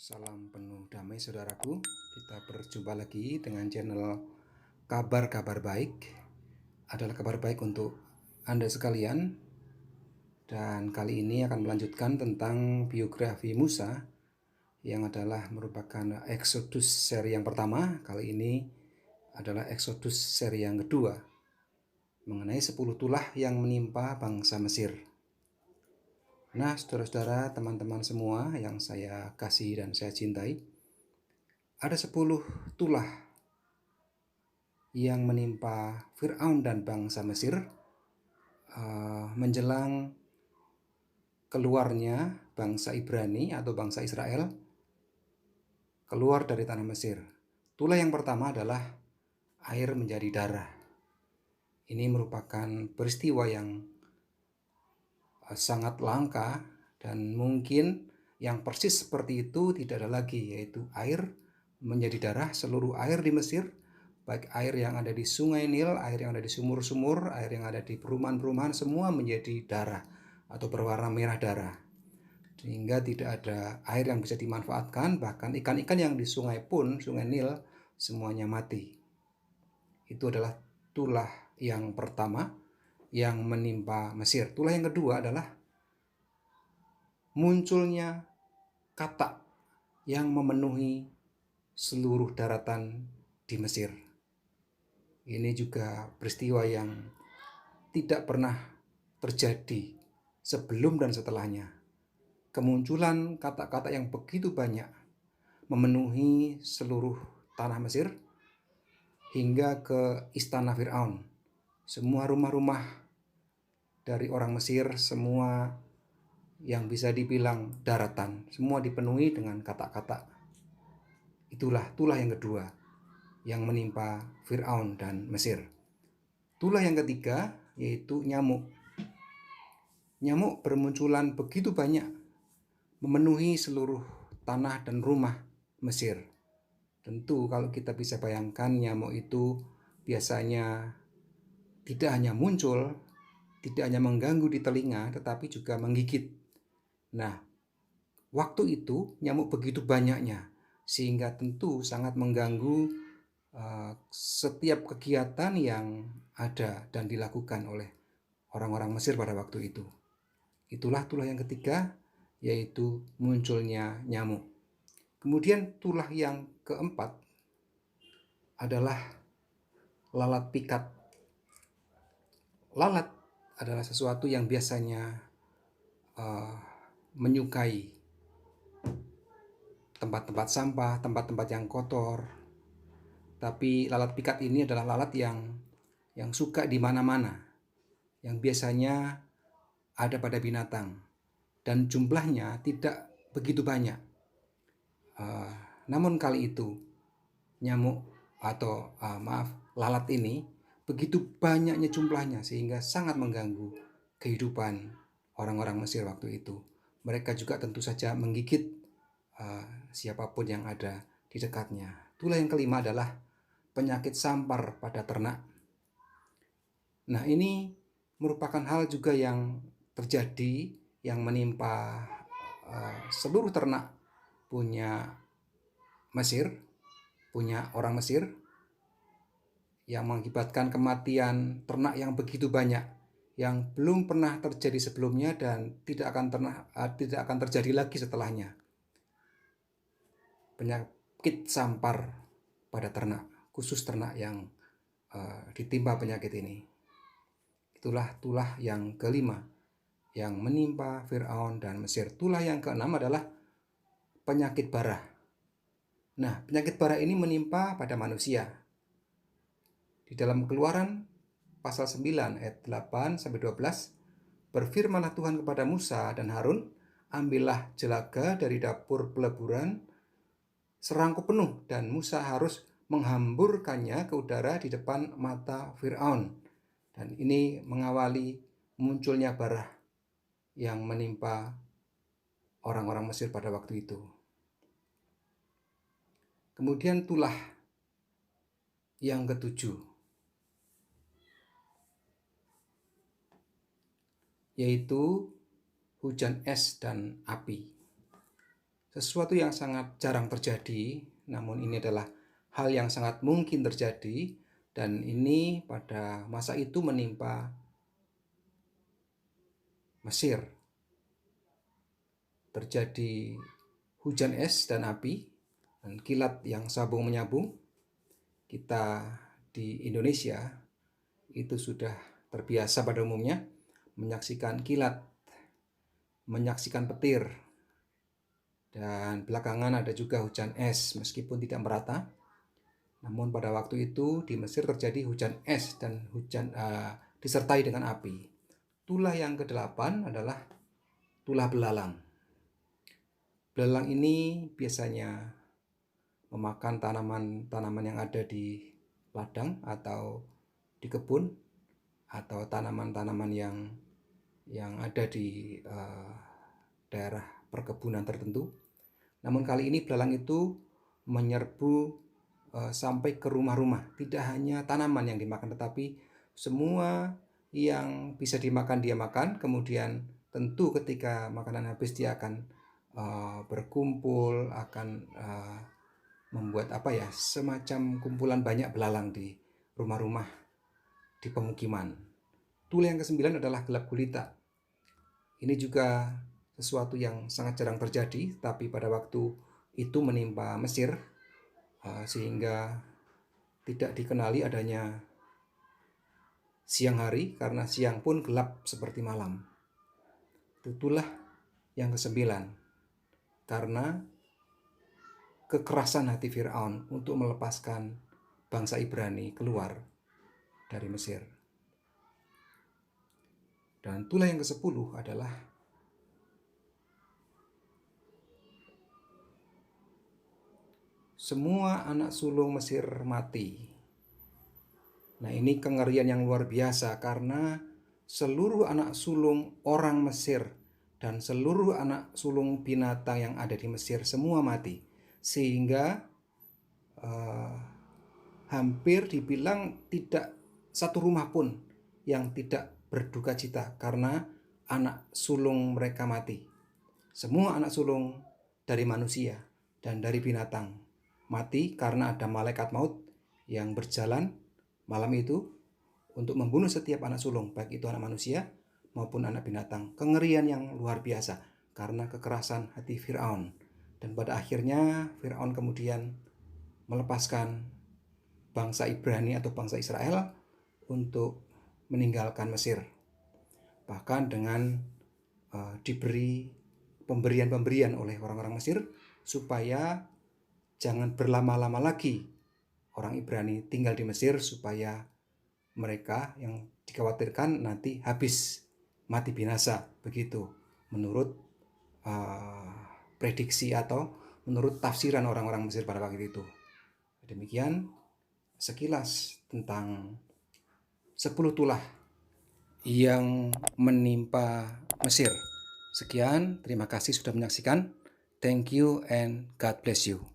Salam penuh damai saudaraku. Kita berjumpa lagi dengan channel Kabar-Kabar Baik. Adalah kabar baik untuk Anda sekalian. Dan kali ini akan melanjutkan tentang biografi Musa yang adalah merupakan Exodus seri yang pertama. Kali ini adalah Exodus seri yang kedua, mengenai 10 tulah yang menimpa bangsa Mesir. Nah, saudara-saudara, teman-teman semua yang saya kasih dan saya cintai, ada 10 tulah yang menimpa Fir'aun dan bangsa Mesir menjelang keluarnya bangsa Ibrani atau bangsa Israel keluar dari tanah Mesir. Tulah yang pertama adalah air menjadi darah. Ini merupakan peristiwa yang sangat langka, dan mungkin yang persis seperti itu tidak ada lagi, yaitu air menjadi darah. Seluruh air di Mesir, baik air yang ada di sungai Nil, air yang ada di sumur-sumur, air yang ada di perumahan-perumahan, semua menjadi darah atau berwarna merah darah, sehingga tidak ada air yang bisa dimanfaatkan. Bahkan ikan-ikan yang di sungai pun, sungai Nil, semuanya mati. Itu adalah tulah yang pertama yang menimpa Mesir. Tulah yang kedua adalah munculnya katak yang memenuhi seluruh daratan di Mesir. Ini juga peristiwa yang tidak pernah terjadi sebelum dan setelahnya. Kemunculan katak-katak yang begitu banyak memenuhi seluruh tanah Mesir hingga ke istana Fir'aun. Semua rumah-rumah dari orang Mesir, semua yang bisa dibilang daratan, semua dipenuhi dengan katak-katak. Itulah tulah yang kedua yang menimpa Fir'aun dan Mesir. Tulah yang ketiga yaitu nyamuk. Nyamuk bermunculan begitu banyak, memenuhi seluruh tanah dan rumah Mesir. Tentu kalau kita bisa bayangkan, nyamuk itu biasanya tidak hanya muncul, tidak hanya mengganggu di telinga, tetapi juga menggigit. Nah, waktu itu nyamuk begitu banyaknya, sehingga tentu sangat mengganggu setiap kegiatan yang ada dan dilakukan oleh orang-orang Mesir pada waktu itu. Itulah tulah yang ketiga, yaitu munculnya nyamuk. Kemudian tulah yang keempat adalah lalat pikat. Lalat adalah sesuatu yang biasanya menyukai tempat-tempat sampah, tempat-tempat yang kotor. Tapi lalat pikat ini adalah lalat yang suka di mana-mana, yang biasanya ada pada binatang, dan jumlahnya tidak begitu banyak. Namun kali itu nyamuk atau lalat ini begitu banyaknya jumlahnya, sehingga sangat mengganggu kehidupan orang-orang Mesir waktu itu. Mereka juga tentu saja menggigit siapapun yang ada di dekatnya. Itulah yang kelima adalah penyakit sampar pada ternak. Nah, ini merupakan hal juga yang terjadi, yang menimpa seluruh ternak punya Mesir, punya orang Mesir, yang mengakibatkan kematian ternak yang begitu banyak, yang belum pernah terjadi sebelumnya dan tidak akan terjadi lagi setelahnya. Penyakit sampar pada ternak, khusus ternak yang ditimpa penyakit ini. Itulah tulah yang kelima yang menimpa Fir'aun dan Mesir. Tulah yang keenam adalah penyakit bara. Nah, penyakit bara ini menimpa pada manusia. Di dalam Keluaran pasal 9 ayat 8-12, berfirmanlah Tuhan kepada Musa dan Harun, ambillah jelaga dari dapur peleburan serangkup penuh, dan Musa harus menghamburkannya ke udara di depan mata Fir'aun. Dan ini mengawali munculnya bara yang menimpa orang-orang Mesir pada waktu itu. Kemudian tulah yang ketujuh, yaitu hujan es dan api. sesuatu yang sangat jarang terjadi, namun ini adalah hal yang sangat mungkin terjadi, dan ini pada masa itu menimpa Mesir. Terjadi hujan es dan api dan kilat yang sabung-menyabung. Kita di Indonesia itu sudah terbiasa pada umumnya menyaksikan kilat, menyaksikan petir, dan belakangan ada juga hujan es meskipun tidak merata. Namun pada waktu itu di Mesir terjadi hujan es dan hujan disertai dengan api. Tulah yang ke-8 adalah tulah belalang. Belalang ini biasanya memakan tanaman-tanaman yang ada di ladang atau di kebun, atau tanaman-tanaman yang ada di daerah perkebunan tertentu. Namun kali ini belalang itu menyerbu sampai ke rumah-rumah. Tidak hanya tanaman yang dimakan, tetapi semua yang bisa dimakan dia makan. Kemudian tentu ketika makanan habis dia akan berkumpul, akan membuat semacam kumpulan banyak belalang di rumah-rumah di pemukiman. Tulah yang ke-9 adalah gelap gulita. Ini juga sesuatu yang sangat jarang terjadi, tapi pada waktu itu menimpa Mesir, sehingga tidak dikenali adanya siang hari, karena siang pun gelap seperti malam. Itulah yang ke-9, karena kekerasan hati Firaun untuk melepaskan bangsa Ibrani keluar dari Mesir. Dan tulah yang ke-10 adalah semua anak sulung Mesir mati. Nah, ini kengerian yang luar biasa karena seluruh anak sulung orang Mesir dan seluruh anak sulung binatang yang ada di Mesir semua mati. Sehingga hampir dibilang tidak satu rumah pun yang tidak berduka cita karena anak sulung mereka mati. Semua anak sulung dari manusia dan dari binatang mati karena ada malaikat maut yang berjalan malam itu untuk membunuh setiap anak sulung, baik itu anak manusia maupun anak binatang. Kengerian yang luar biasa karena kekerasan hati Firaun. Dan pada akhirnya Firaun kemudian melepaskan bangsa Ibrani atau bangsa Israel untuk meninggalkan Mesir. Bahkan dengan diberi pemberian-pemberian oleh orang-orang Mesir supaya jangan berlama-lama lagi orang Ibrani tinggal di Mesir, supaya mereka yang dikhawatirkan nanti habis, mati binasa, begitu menurut prediksi atau menurut tafsiran orang-orang Mesir pada waktu itu. Demikian sekilas tentang 10 tulah yang menimpa Mesir. Sekian, terima kasih sudah menyaksikan. Thank you and God bless you.